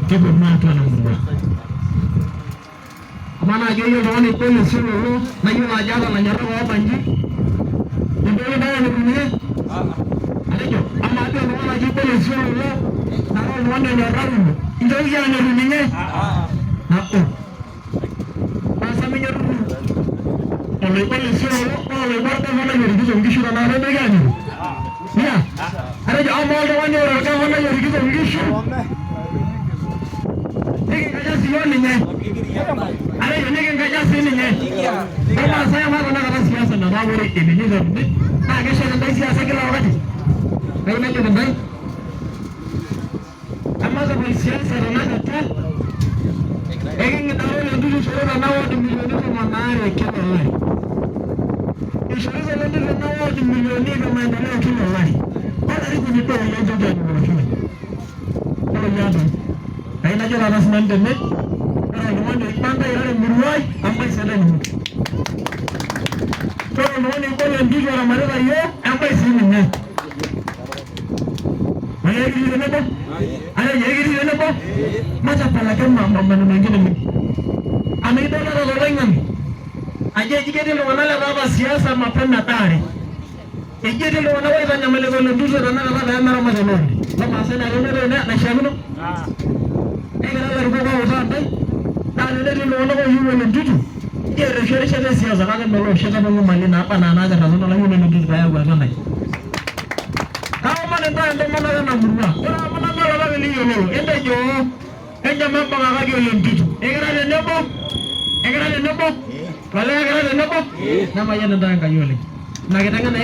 kipo matu na murua. Amana ajoyo loni kweli sio lo na yule ajala na nyaro wa banji. Ndio ndio ni Adejo, ama ate no na jipo le sio lo na ro wanda nyaro. Ndio ya ni ninye. Na ko. Pasa mi nyaro. Ole kweli sio lo, ole warta wana yorigizo ngishura na ro begani. Ya. Adejo amol wani ro ka wana yorigizo ngishu. Nige kaja sioni nye. Adejo nige kaja sioni nye. Kama saya mara na kama siasa na bawuri imenizo ni. Na kesho ndio siasa kila wakati. Haina ndio ndio. Kama za siasa na nani tu. Ege ndio ndio shoro na watu milioni kwa maana kila wali. Ishiriza ndio na watu milioni kwa maendeleo kila wali. Bado liko ni kwa hiyo ndio ndio. Kwa hiyo haina jela rasmi ndio ni. Ndio ipanda ile muruai ambaye sasa ni. Kwa nini kwa ndio na mareva hiyo ambaye si ni. Mayagi ni nabo? Ana yagi ni nabo? Macha pala kama mambo mengine mimi. Ameidona na rolengani. Aje jikete lo wanala baba siasa mapema tare. Ejete lo wanaweza nyamele kwa nduzo na nana baba mara moja moja. Kama sana ndio na shamino. Ega la ruko kwa usante. Na ndio lo wanao yuwe nduzo. Ye reshoresha siasa kama ndio shaka mungu malina hapa na anaanza kazono la yuwe nduzo baya kwa sana. Kama ndio maana na murua. Ora maana mala baba liyo leo. Ende jo. Enja mambo ngakaki ole nduzo. Egara nebo. Wala egara nebo. Na mayana ndanga yole. Na kitanga na